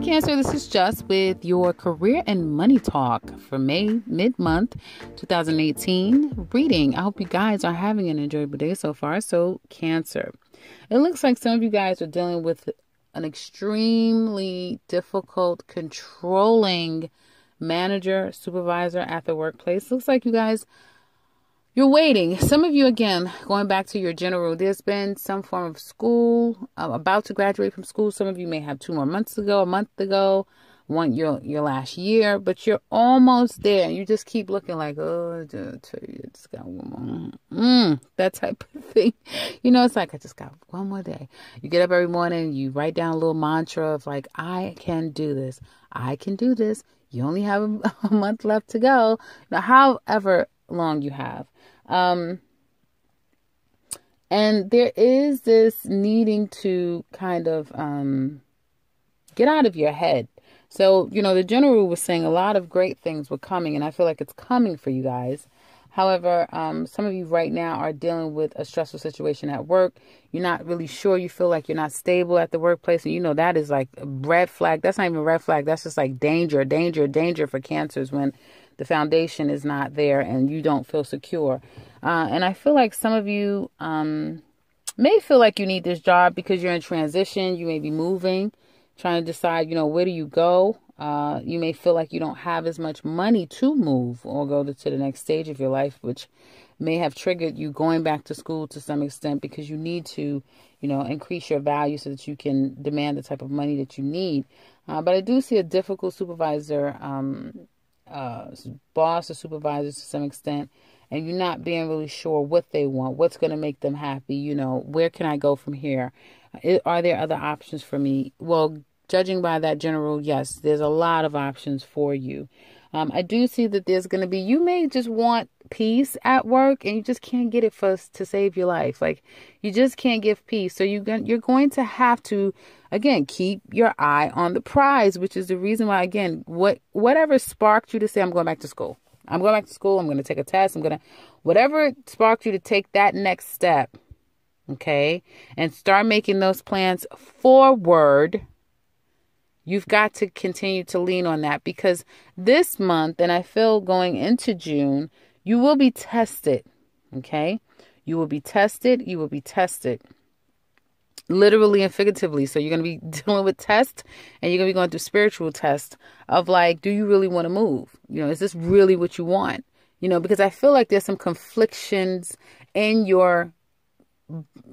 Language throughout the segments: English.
Cancer, this is Just with your career and money talk for May, mid-month 2018 reading. I hope you guys are having an enjoyable day so far. So, Cancer, it looks like some of you guys are dealing with an extremely difficult, controlling manager, supervisor at the workplace. Looks like you guys, you're waiting. Some of you, again, going back to your general, there's been some form of school, about to graduate from school. Some of you may have 2 more months to go, a month to go, your last year, but you're almost there. You just keep looking like, oh, I just got one more. That type of thing. You know, it's like, I just got one more day. You get up every morning, you write down a little mantra of like, I can do this. I can do this. You only have a month left to go. Now, however long you have. And there is this needing to kind of get out of your head. So, you know, the general was saying a lot of great things were coming, and I feel like it's coming for you guys. However, some of you right now are dealing with a stressful situation at work. You're not really sure. You feel like you're not stable at the workplace. And, you know, that is like a red flag. That's not even a red flag. That's just like danger for Cancers when the foundation is not there and you don't feel secure. And I feel like some of you may feel like you need this job because you're in transition. You may be moving, trying to decide, you know, where do you go? You may feel like you don't have as much money to move or go to the next stage of your life, which may have triggered you going back to school to some extent because you need to, you know, increase your value so that you can demand the type of money that you need. But I do see a difficult supervisor, boss or supervisor to some extent, and you're not being really sure what they want, what's going to make them happy. You know, where can I go from here? Are there other options for me? Well, judging by that general, yes, there's a lot of options for you. I do see that there's going to be, you may just want peace at work and you just can't get it to save your life. Like, you just can't give peace. So you're going to have to, again, keep your eye on the prize, which is the reason why, again, whatever sparked you to say, I'm going back to school. I'm going back to school. I'm going to take a test. Whatever sparked you to take that next step, okay, and start making those plans forward. You've got to continue to lean on that because this month, and I feel going into June, you will be tested, okay? You will be tested. You will be tested. Literally and figuratively. So you're going to be dealing with tests and you're going to be going through spiritual tests of like, do you really want to move? You know, is this really what you want? You know, because I feel like there's some conflictions in your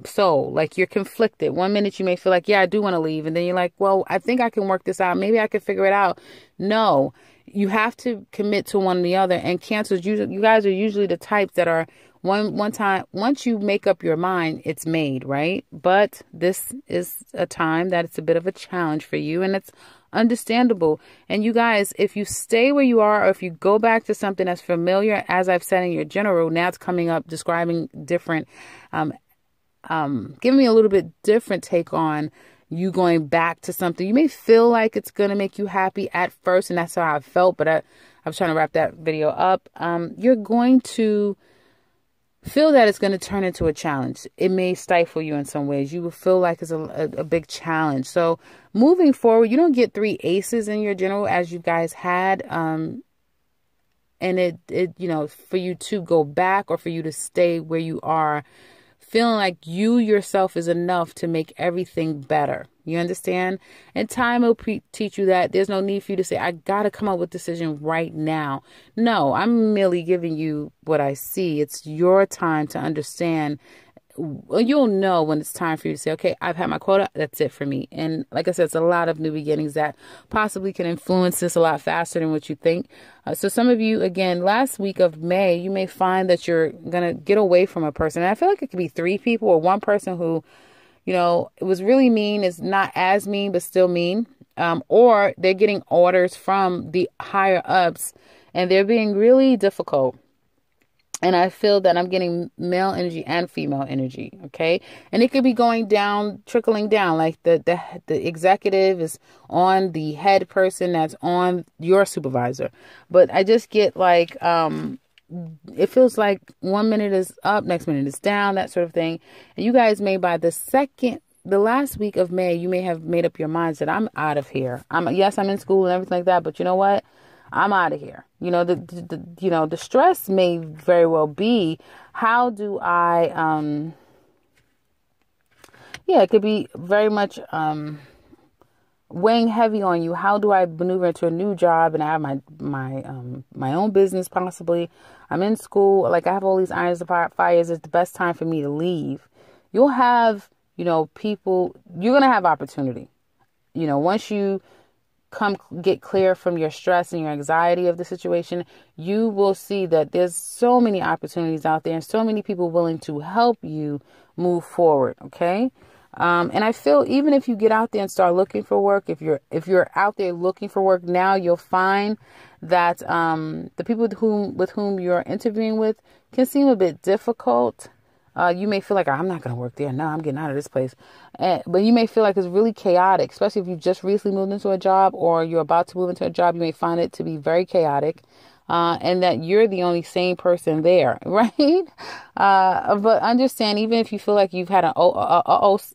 soul. Like, you're conflicted. One minute you may feel like, yeah, I do want to leave. And then you're like, well, I think I can work this out. Maybe I can figure it out. No, you have to commit to one or the other. And Cancers, you guys are usually the types that are one time, once you make up your mind, it's made, right? But this is a time that it's a bit of a challenge for you, and it's understandable. And you guys, if you stay where you are, or if you go back to something that's familiar, as I've said in your general, now it's coming up describing different, giving me a little bit different take on you going back to something. You may feel like it's going to make you happy at first, and that's how I felt, but I was trying to wrap that video up. You're going to feel that it's going to turn into a challenge. It may stifle you in some ways. You will feel like it's a big challenge. So moving forward, you don't get 3 aces in your general as you guys had. And it, you know, for you to go back or for you to stay where you are, feeling like you yourself is enough to make everything better. You understand? And time will teach you that. There's no need for you to say, I got to come up with a decision right now. No, I'm merely giving you what I see. It's your time to understand. You'll know when it's time for you to say, okay, I've had my quota. That's it for me. And like I said, it's a lot of new beginnings that possibly can influence this a lot faster than what you think. So some of you, again, last week of May, you may find that you're going to get away from a person. And I feel like it could be 3 people or one person who, you know, it was really mean, is not as mean, but still mean. Or they're getting orders from the higher ups and they're being really difficult. And I feel that I'm getting male energy and female energy, okay? And it could be going down, trickling down, like the executive is on the head person that's on your supervisor. But I just get like, it feels like 1 minute is up, next minute is down, that sort of thing. And you guys may, by the second the last week of May, you may have made up your minds that I'm out of here. Yes, I'm in school and everything like that, but you know what? I'm out of here. The stress may very well be, how do I, it could be very much, weighing heavy on you. How do I maneuver into a new job and I have my own business possibly? I'm in school. Like, I have all these irons to fires. It's the best time for me to leave. You'll have, people, you're going to have opportunity. Once you get clear from your stress and your anxiety of the situation, you will see that there's so many opportunities out there and so many people willing to help you move forward. Okay. And I feel even if you get out there and start looking for work, if you're out there looking for work now, you'll find that the people with whom you're interviewing with can seem a bit difficult. You may feel like, I'm not going to work there. No, I'm getting out of this place. But you may feel like it's really chaotic, especially if you've just recently moved into a job or you're about to move into a job. You may find it to be very chaotic. And that you're the only sane person there, right? But understand, even if you feel like you've had an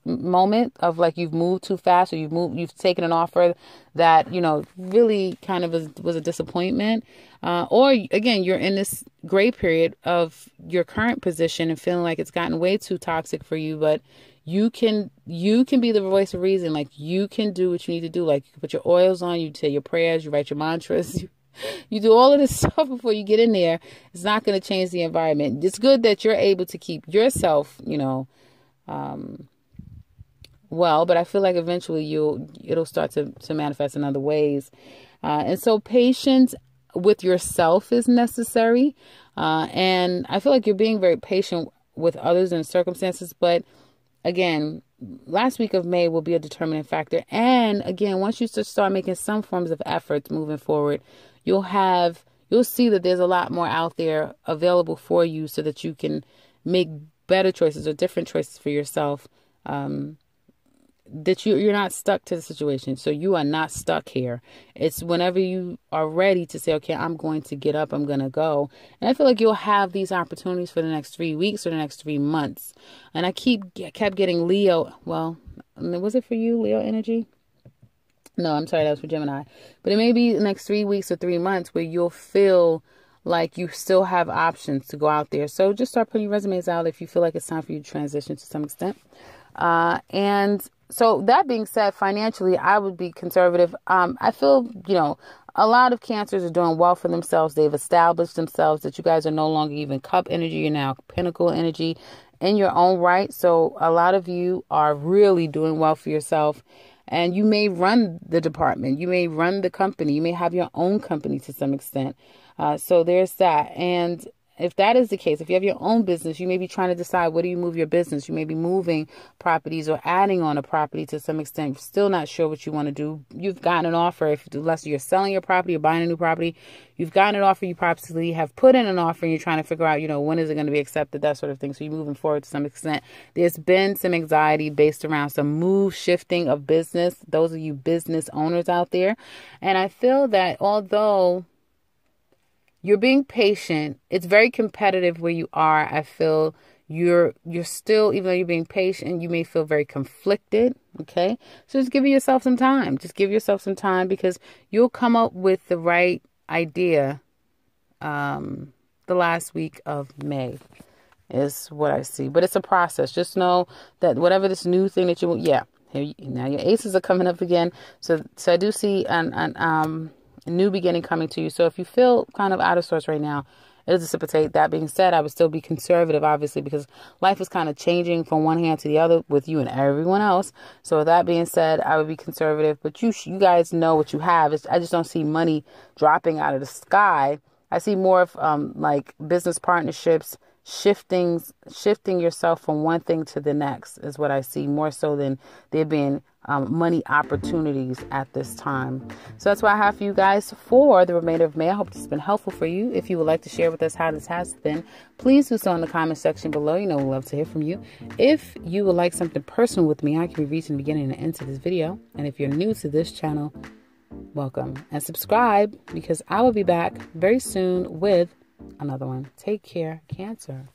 moment of like you've moved too fast or you've taken an offer that, really kind of was a disappointment. Or again, you're in this gray period of your current position and feeling like it's gotten way too toxic for you, but you can be the voice of reason. Like, you can do what you need to do. Like, you can put your oils on, you say your prayers, you write your mantras, you do all of this stuff before you get in there. It's not going to change the environment. It's good that you're able to keep yourself, well, but I feel like eventually it'll start to manifest in other ways. And so patience with yourself is necessary. And I feel like you're being very patient with others and circumstances. But again, last week of May will be a determining factor. And again, once you start making some forms of efforts moving forward, you'll see that there's a lot more out there available for you so that you can make better choices or different choices for yourself. That you're not stuck to the situation. So you are not stuck here. It's whenever you are ready to say, okay, I'm going to get up, I'm going to go. And I feel like you'll have these opportunities for the next 3 weeks or the next 3 months. And I kept getting Leo. Well, was it for you, Leo energy? No, I'm sorry, that was for Gemini. But it may be the next 3 weeks or 3 months where you'll feel like you still have options to go out there. So just start putting your resumes out if you feel like it's time for you to transition to some extent. And so that being said, financially, I would be conservative. I feel, a lot of Cancers are doing well for themselves. They've established themselves, that you guys are no longer even cup energy. You're now pinnacle energy in your own right. So a lot of you are really doing well for yourself. And you may run the department. You may run the company. You may have your own company to some extent. So there's that. And if that is the case, if you have your own business, you may be trying to decide, where do you move your business? You may be moving properties or adding on a property to some extent. You're still not sure what you want to do. You've gotten an offer. Unless you're selling your property or buying a new property, you've gotten an offer. You possibly have put in an offer and you're trying to figure out, when is it going to be accepted, that sort of thing. So you're moving forward to some extent. There's been some anxiety based around some move shifting of business. Those of you business owners out there. And I feel that although you're being patient, it's very competitive where you are. I feel you're still, even though you're being patient, you may feel very conflicted. Okay. So just give yourself some time. Just give yourself some time, because you'll come up with the right idea. The last week of May is what I see, but it's a process. Just know that whatever this new thing that now your aces are coming up again. So I do see a new beginning coming to you. So if you feel kind of out of sorts right now, it'll dissipate. That being said, I would still be conservative, obviously, because life is kind of changing from one hand to the other with you and everyone else. So with that being said, I would be conservative, but you guys know what you have. I just don't see money dropping out of the sky. I see more of like business partnerships, shifting yourself from one thing to the next is what I see, more so than there being money opportunities at this time. So that's what I have for you guys for the remainder of May. I hope this has been helpful for you. If you would like to share with us how this has been, please do so in the comment section below. We'd love to hear from you. If you would like something personal with me, I can be reached in the beginning and end to this video. And if you're new to this channel, welcome and subscribe, because I will be back very soon with another one. Take care, Cancer.